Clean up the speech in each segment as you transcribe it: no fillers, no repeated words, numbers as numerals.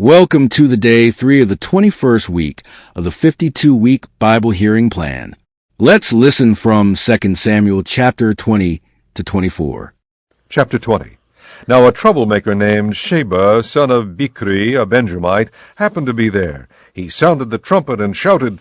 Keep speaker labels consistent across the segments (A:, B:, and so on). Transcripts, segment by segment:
A: Welcome to the day 3 of the 21st week of the 52-week Bible hearing plan. Let's listen from 2 Samuel chapter 20 to 24.
B: Chapter 20. Now a troublemaker named Sheba, son of Bichri, a Benjamite, happened to be there. He sounded the trumpet and shouted,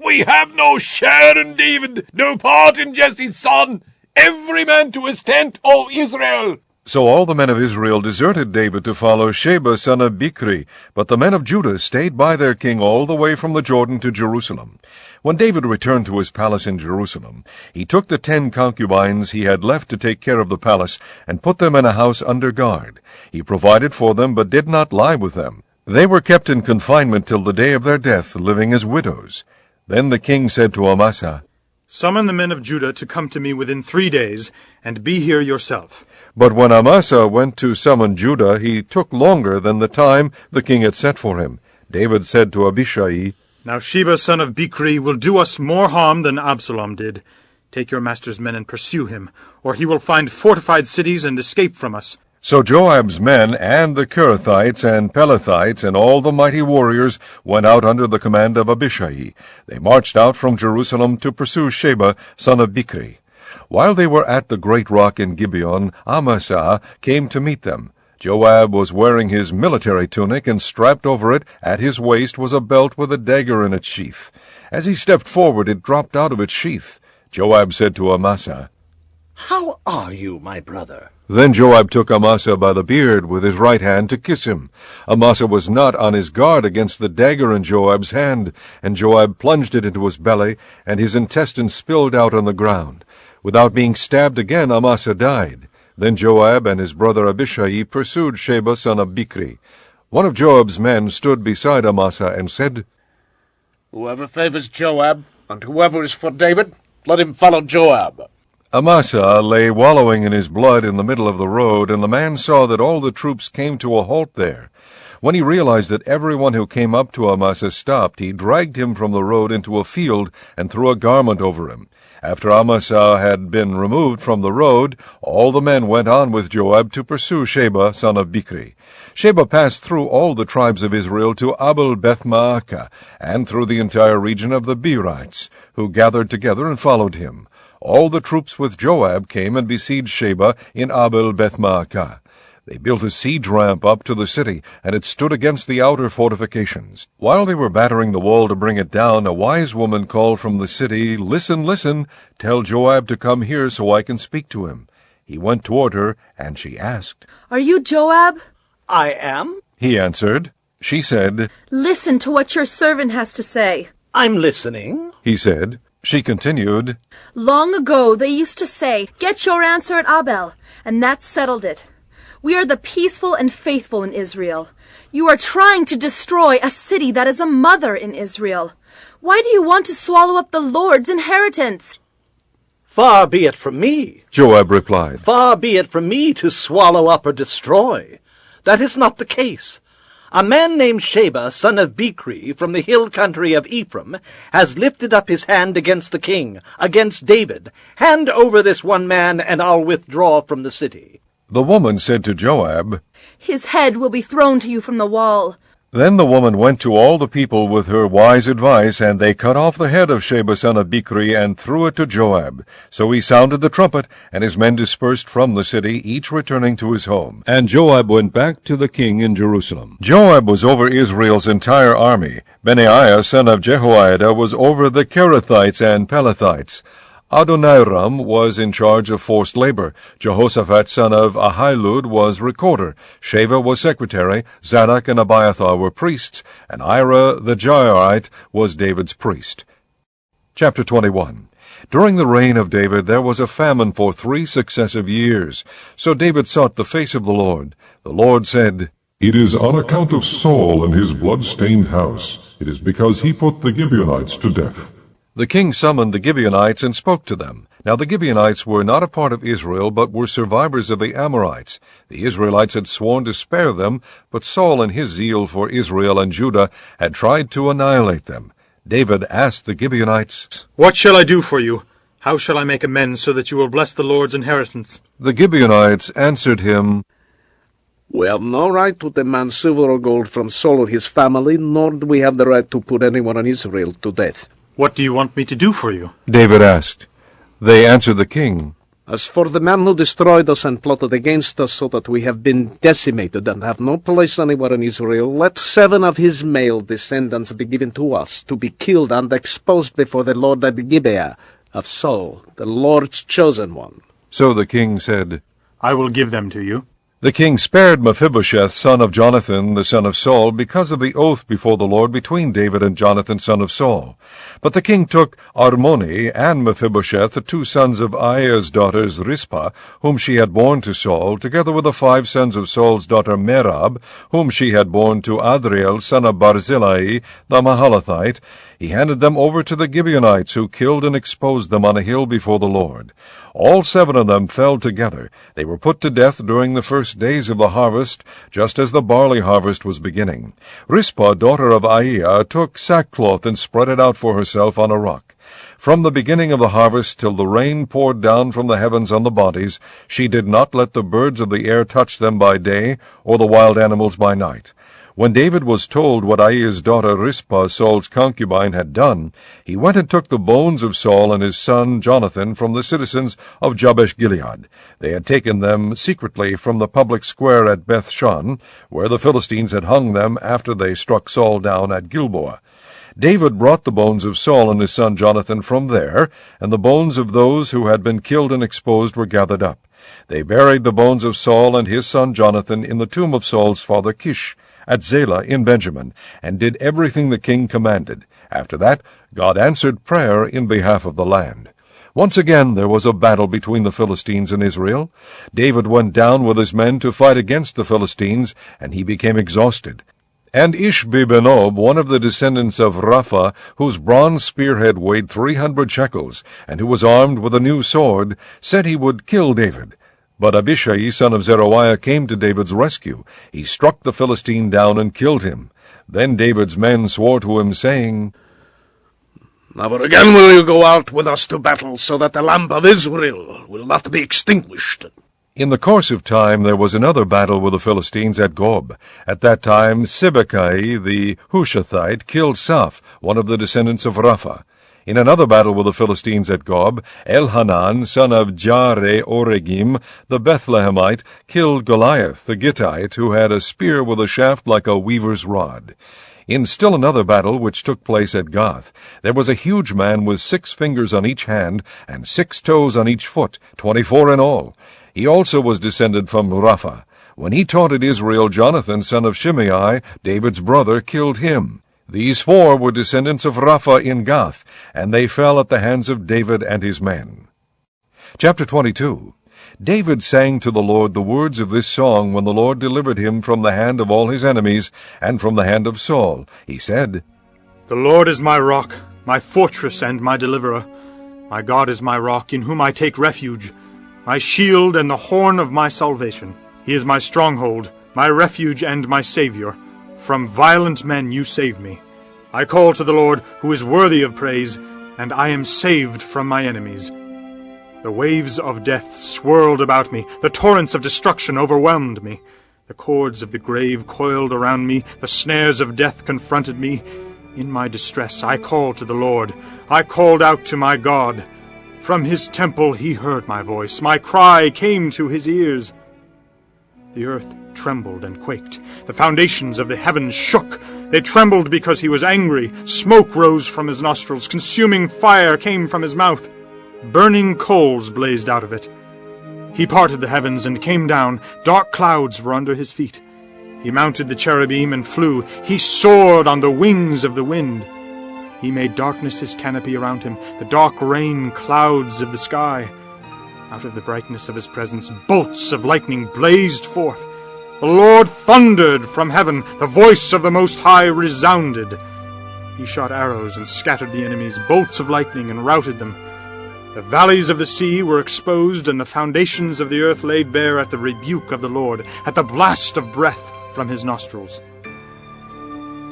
C: "We have no share in David, no part in Jesse's son. Every man to his tent, O Israel!"
B: So all the men of Israel deserted David to follow Sheba, son of Bichri, but the men of Judah stayed by their king all the way from the Jordan to Jerusalem. When David returned to his palace in Jerusalem, he took the 10 concubines he had left to take care of the palace and put them in a house under guard. He provided for them, but did not lie with them. They were kept in confinement till the day of their death, living as widows. Then the king said to Amasa,
D: "Summon the men of Judah to come to me within 3 days, and be here yourself."
B: But when Amasa went to summon Judah, he took longer than the time the king had set for him. David said to Abishai,
D: "Now Sheba son of Bichri will do us more harm than Absalom did. Take your master's men and pursue him, or he will find fortified cities and escape from us."
B: So Joab's men and the Kerethites and Pelethites and all the mighty warriors went out under the command of Abishai. They marched out from Jerusalem to pursue Sheba, son of Bichri. While they were at the great rock in Gibeon, Amasa came to meet them. Joab was wearing his military tunic, and strapped over it at his waist was a belt with a dagger in its sheath. As he stepped forward, it dropped out of its sheath. Joab said to Amasa,
E: "How are you, my brother?"
B: Then Joab took Amasa by the beard with his right hand to kiss him. Amasa was not on his guard against the dagger in Joab's hand, and Joab plunged it into his belly, and his intestines spilled out on the ground. Without being stabbed again, Amasa died. Then Joab and his brother Abishai pursued Sheba son of Bichri. One of Joab's men stood beside Amasa and said,
F: "Whoever favors Joab, and whoever is for David, let him follow Joab."
B: Amasa lay wallowing in his blood in the middle of the road, and the man saw that all the troops came to a halt there. When he realized that everyone who came up to Amasa stopped, he dragged him from the road into a field and threw a garment over him. After Amasa had been removed from the road, all the men went on with Joab to pursue Sheba, son of Bichri. Sheba passed through all the tribes of Israel to Abel-Beth-Maacah, and through the entire region of the Berites, who gathered together and followed him. All the troops with Joab came and besieged Sheba in Abel-Beth-Maacah. They built a siege ramp up to the city, and it stood against the outer fortifications. While they were battering the wall to bring it down, a wise woman called from the city, "Listen, listen, tell Joab to come here so I can speak to him." He went toward her, and she asked,
G: "Are you Joab?"
E: "I am."
B: He answered. She said,
G: "Listen to what your servant has to say."
E: "I'm listening."
B: He said. She continued,
G: "Long ago they used to say, 'Get your answer at Abel,' and that settled it. We are the peaceful and faithful in Israel. You are trying to destroy a city that is a mother in Israel. Why do you want to swallow up the Lord's inheritance?"
E: "Far be it from me,"
B: Joab replied.
E: "Far be it from me to swallow up or destroy. That is not the case. A man named Sheba, son of Bichri, from the hill country of Ephraim, has lifted up his hand against the king, against David. Hand over this one man, and I'll withdraw from the city."
B: The woman said to Joab,
G: "His head will be thrown to you from the wall."
B: Then the woman went to all the people with her wise advice, and they cut off the head of Sheba son of Bichri and threw it to Joab. So he sounded the trumpet, and his men dispersed from the city, each returning to his home. And Joab went back to the king in Jerusalem. Joab was over Israel's entire army. Benaiah son of Jehoiada was over the Kerethites and Pelethites. Adoniram was in charge of forced labor. Jehoshaphat son of Ahilud was recorder. Sheva was secretary. Zadok and Abiathar were priests. And Ira the Jairite was David's priest. Chapter 21. During the reign of David there was a famine for 3 successive years. So David sought the face of the Lord. The Lord said,
H: "It is on account of Saul and his blood-stained house. It is because he put the Gibeonites to death."
B: The king summoned the Gibeonites and spoke to them. Now the Gibeonites were not a part of Israel, but were survivors of the Amorites. The Israelites had sworn to spare them, but Saul in his zeal for Israel and Judah had tried to annihilate them. David asked the Gibeonites,
D: "What shall I do for you? How shall I make amends so that you will bless the Lord's inheritance?"
B: The Gibeonites answered him,
F: We have no right to demand silver or gold from Saul or his family, nor do we have the right to put anyone in Israel to death.
D: What do you want me to do for you?
B: David asked. They answered the king,
F: As for the man who destroyed us and plotted against us so that we have been decimated and have no place anywhere in Israel, let 7 of his male descendants be given to us, to be killed and exposed before the Lord at Gibeah of Saul, the Lord's chosen one.
B: So the king said,
D: I will give them to you.
B: The king spared Mephibosheth, son of Jonathan, the son of Saul, because of the oath before the Lord between David and Jonathan, son of Saul. But the king took Armoni and Mephibosheth, the 2 sons of Aiah's daughters Rizpah, whom she had borne to Saul, together with the 5 sons of Saul's daughter Merab, whom she had borne to Adriel, son of Barzillai, the Mahalathite. He handed them over to the Gibeonites, who killed and exposed them on a hill before the Lord. All 7 of them fell together. They were put to death during the first days of the harvest, just as the barley harvest was beginning. Rizpah, daughter of Aiah, took sackcloth and spread it out for herself on a rock. From the beginning of the harvest till the rain poured down from the heavens on the bodies, she did not let the birds of the air touch them by day, or the wild animals by night. When David was told what Aiah's daughter Rizpah, Saul's concubine, had done, he went and took the bones of Saul and his son Jonathan from the citizens of Jabesh-Gilead. They had taken them secretly from the public square at Beth-shan, where the Philistines had hung them after they struck Saul down at Gilboa. David brought the bones of Saul and his son Jonathan from there, and the bones of those who had been killed and exposed were gathered up. They buried the bones of Saul and his son Jonathan in the tomb of Saul's father Kish, at Zelah in Benjamin, and did everything the king commanded. After that, God answered prayer in behalf of the land. Once again there was a battle between the Philistines and Israel. David went down with his men to fight against the Philistines, and he became exhausted. And Ishbi-benob, one of the descendants of Rapha, whose bronze spearhead weighed 300 shekels, and who was armed with a new sword, said he would kill David. But Abishai, son of Zeruiah, came to David's rescue. He struck the Philistine down and killed him. Then David's men swore to him, saying,
F: Never again will you go out with us to battle, so that the lamp of Israel will not be extinguished.
B: In the course of time there was another battle with the Philistines at Gob. At that time Sibbecai the Hushathite killed Saph, one of the descendants of Rapha. In another battle with the Philistines at Gob, Elhanan, son of Jare-Oregim, the Bethlehemite, killed Goliath, the Gittite, who had a spear with a shaft like a weaver's rod. In still another battle, which took place at Gath, there was a huge man with 6 fingers on each hand and 6 toes on each foot, 24 in all. He also was descended from Rapha. When he taunted Israel, Jonathan, son of Shimei, David's brother, killed him. These 4 were descendants of Rapha in Gath, and they fell at the hands of David and his men. Chapter 22. David sang to the Lord the words of this song when the Lord delivered him from the hand of all his enemies and from the hand of Saul. He said,
D: The Lord is my rock, my fortress and my deliverer. My God is my rock, in whom I take refuge, my shield and the horn of my salvation. He is my stronghold, my refuge and my Savior. From violent men you save me. I call to the Lord, who is worthy of praise, and I am saved from my enemies. The waves of death swirled about me, the torrents of destruction overwhelmed me. The cords of the grave coiled around me, the snares of death confronted me. In my distress I called to the Lord. I called out to my God. From his temple he heard my voice. My cry came to his ears. The earth trembled and quaked. The foundations of the heavens shook. They trembled because he was angry. Smoke rose from his nostrils. Consuming fire came from his mouth. Burning coals blazed out of it. He parted the heavens and came down. Dark clouds were under his feet. He mounted the cherubim and flew. He soared on the wings of the wind. He made darkness his canopy around him, the dark rain clouds of the sky. Out of the brightness of his presence, bolts of lightning blazed forth. The Lord thundered from heaven. The voice of the Most High resounded. He shot arrows and scattered the enemies, bolts of lightning, and routed them. The valleys of the sea were exposed, and the foundations of the earth laid bare at the rebuke of the Lord, at the blast of breath from his nostrils.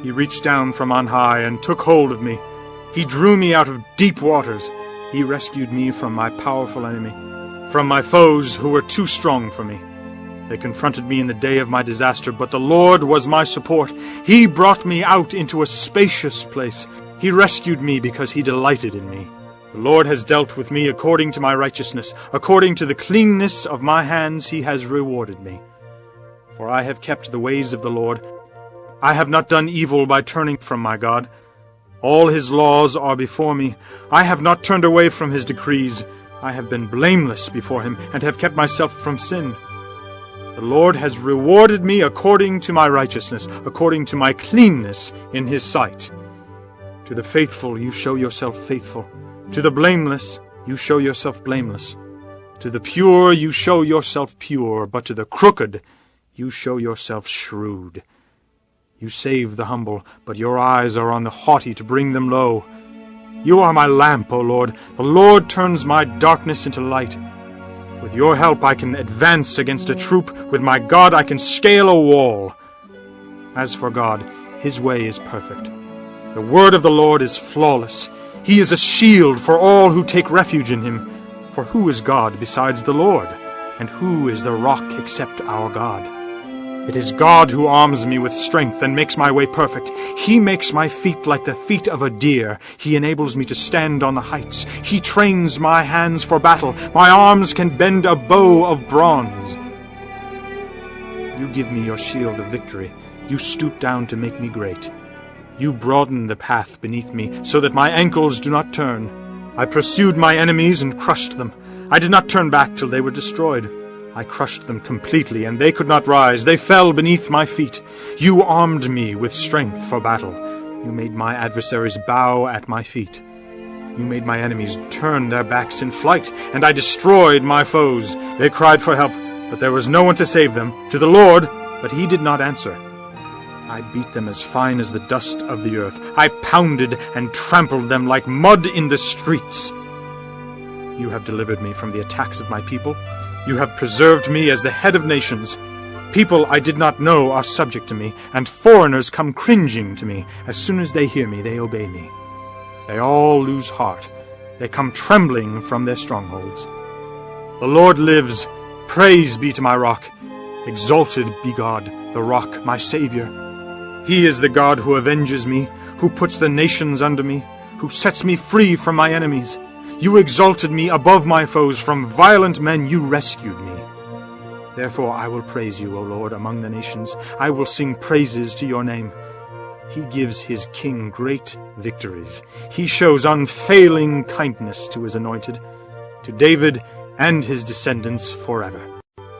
D: He reached down from on high and took hold of me. He drew me out of deep waters. He rescued me from my powerful enemy, from my foes who were too strong for me. They confronted me in the day of my disaster, but the Lord was my support. He brought me out into a spacious place. He rescued me because he delighted in me. The Lord has dealt with me according to my righteousness. According to the cleanness of my hands he has rewarded me. For I have kept the ways of the Lord. I have not done evil by turning from my God. All his laws are before me. I have not turned away from his decrees. I have been blameless before him, and have kept myself from sin. The Lord has rewarded me according to my righteousness, according to my cleanness in his sight. To the faithful you show yourself faithful. To the blameless you show yourself blameless. To the pure you show yourself pure, but to the crooked you show yourself shrewd. You save the humble, but your eyes are on the haughty to bring them low. You are my lamp, O Lord. The Lord turns my darkness into light. With your help I can advance against a troop. With my God I can scale a wall. As for God, his way is perfect. The word of the Lord is flawless. He is a shield for all who take refuge in him. For who is God besides the Lord? And who is the rock except our God? It is God who arms me with strength and makes my way perfect. He makes my feet like the feet of a deer. He enables me to stand on the heights. He trains my hands for battle. My arms can bend a bow of bronze. You give me your shield of victory. You stoop down to make me great. You broaden the path beneath me so that my ankles do not turn. I pursued my enemies and crushed them. I did not turn back till they were destroyed. I crushed them completely, and they could not rise. They fell beneath my feet. You armed me with strength for battle. You made my adversaries bow at my feet. You made my enemies turn their backs in flight, and I destroyed my foes. They cried for help, but there was no one to save them. To the Lord, but he did not answer. I beat them as fine as the dust of the earth. I pounded and trampled them like mud in the streets. You have delivered me from the attacks of my people. You have preserved me as the head of nations. People I did not know are subject to me, and foreigners come cringing to me. As soon as they hear me, they obey me. They all lose heart. They come trembling from their strongholds. The Lord lives. Praise be to my rock. Exalted be God, the rock, my Savior. He is the God who avenges me, who puts the nations under me, who sets me free from my enemies. You exalted me above my foes. From violent men you rescued me. Therefore I will praise you, O Lord, among the nations. I will sing praises to your name. He gives his king great victories. He shows unfailing kindness to his anointed, to David and his descendants forever.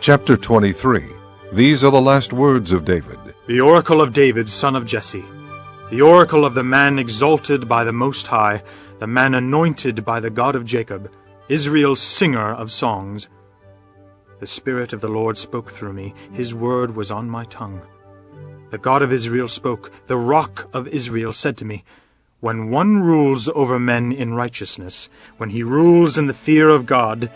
B: Chapter 23. These are the last words of David.
D: The oracle of David, son of Jesse. The oracle of the man exalted by the Most High, the man anointed by the God of Jacob, Israel's singer of songs. The Spirit of the Lord spoke through me. His word was on my tongue. The God of Israel spoke. The Rock of Israel said to me, When one rules over men in righteousness, when he rules in the fear of God,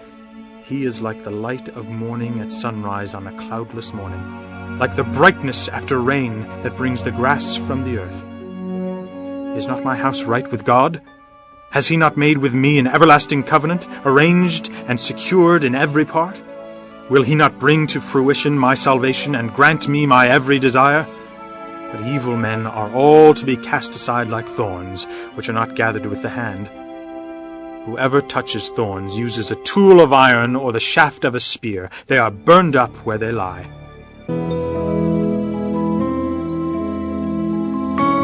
D: he is like the light of morning at sunrise on a cloudless morning, like the brightness after rain that brings the grass from the earth. Is not my house right with God? Has he not made with me an everlasting covenant, arranged and secured in every part? Will he not bring to fruition my salvation and grant me my every desire? But evil men are all to be cast aside like thorns, which are not gathered with the hand. Whoever touches thorns uses a tool of iron or the shaft of a spear. They are burned up where they lie.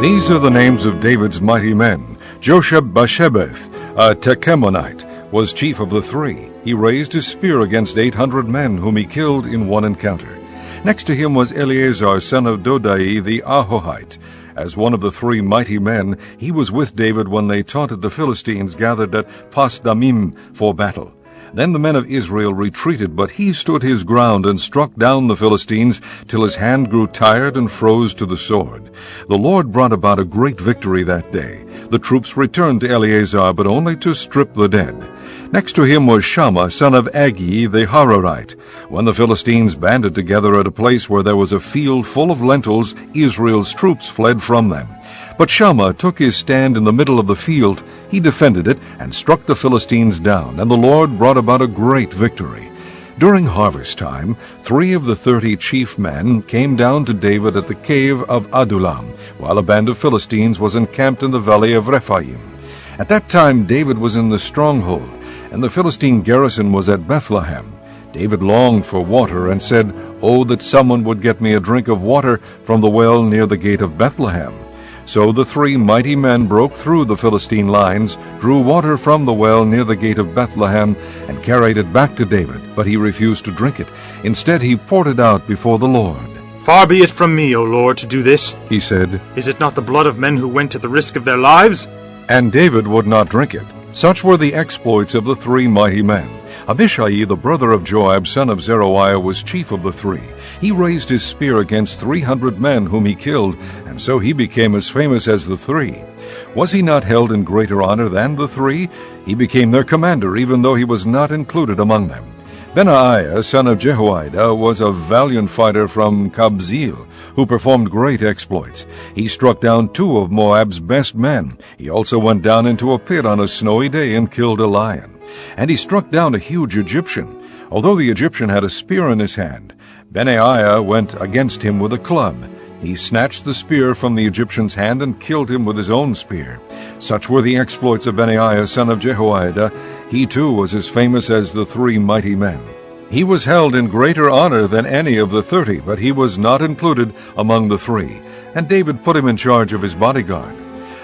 B: These are the names of David's mighty men. Josheb-Bashebeth, a Tekemonite, was chief of the three. He raised his spear against 800 men, whom he killed in one encounter. Next to him was Eleazar, son of Dodai, the Ahohite. As one of the three mighty men, he was with David when they taunted the Philistines gathered at Pas-Damim for battle. Then the men of Israel retreated, but he stood his ground and struck down the Philistines till his hand grew tired and froze to the sword. The Lord brought about a great victory that day. The troops returned to Eleazar, but only to strip the dead. Next to him was Shammah, son of Agi, the Hararite. When the Philistines banded together at a place where there was a field full of lentils, Israel's troops fled from them. But Shammah took his stand in the middle of the field. He defended it and struck the Philistines down, and the Lord brought about a great victory. During harvest time, 3 of the 30 chief men came down to David at the cave of Adullam, while a band of Philistines was encamped in the valley of Rephaim. At that time David was in the stronghold, and the Philistine garrison was at Bethlehem. David longed for water, and said, "Oh, that someone would get me a drink of water from the well near the gate of Bethlehem." So the 3 mighty men broke through the Philistine lines, drew water from the well near the gate of Bethlehem, and carried it back to David, but he refused to drink it. Instead he poured it out before the Lord.
D: Far be it from me, O Lord, to do this,
B: He said,
D: Is it not the blood of men who went to the risk of their lives?
B: and David would not drink it. Such were the exploits of the 3 mighty men. Abishai, the brother of Joab, son of Zeruiah, was chief of the 3. He raised his spear against 300 men whom he killed, and so he became as famous as the 3. Was he not held in greater honor than the 3? He became their commander, even though he was not included among them. Benaiah, son of Jehoiada, was a valiant fighter from Kabzeel, who performed great exploits. He struck down 2 of Moab's best men. He also went down into a pit on a snowy day and killed a lion. And he struck down a huge Egyptian. Although the Egyptian had a spear in his hand, Benaiah went against him with a club. He snatched the spear from the Egyptian's hand and killed him with his own spear. Such were the exploits of Benaiah, son of Jehoiada. He too was as famous as the 3 mighty men. He was held in greater honor than any of the 30, but he was not included among the 3. And David put him in charge of his bodyguard.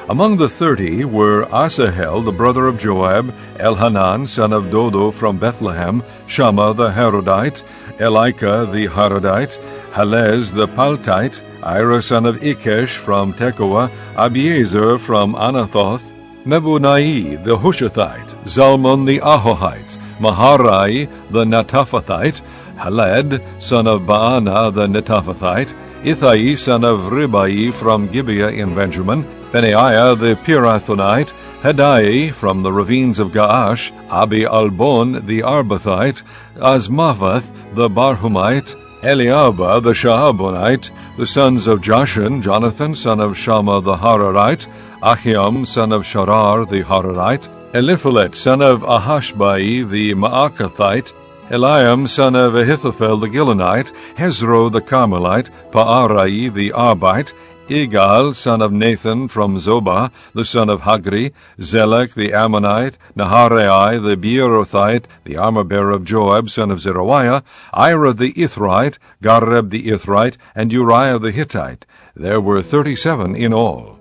B: Among the 30 were Asahel, the brother of Joab, Elhanan, son of Dodo from Bethlehem, Shammah the Harodite, Elika the Harodite, Halez the Paltite, Ira son of Ikesh from Tekoa, Abiezer from Anathoth, Mebunai the Hushathite, Zalmon the Ahohite, Maharai the Netophathite, Haled son of Baana the Netophathite, Ithai son of Ribai from Gibeah in Benjamin, Benaiah the Pirathonite, Hedai from the ravines of Gaash, Abi Albon the Arbathite, Azmavath the Barhumite, Eliabah the Shahabonite, the sons of Jashan, Jonathan son of Shammah the Hararite, Ahiam son of Sharar the Hararite, Eliphalet son of Ahashbai the Maakathite, Eliam son of Ahithophel the Gilonite, Hezro the Carmelite, Paarai the Arbite, Igal son of Nathan from Zobah, the son of Hagri, Zelek the Ammonite, Naharai the Beerothite, the armor-bearer of Joab son of Zeruiah, Ira the Ithrite, Gareb the Ithrite, and Uriah the Hittite. There were 37 in all.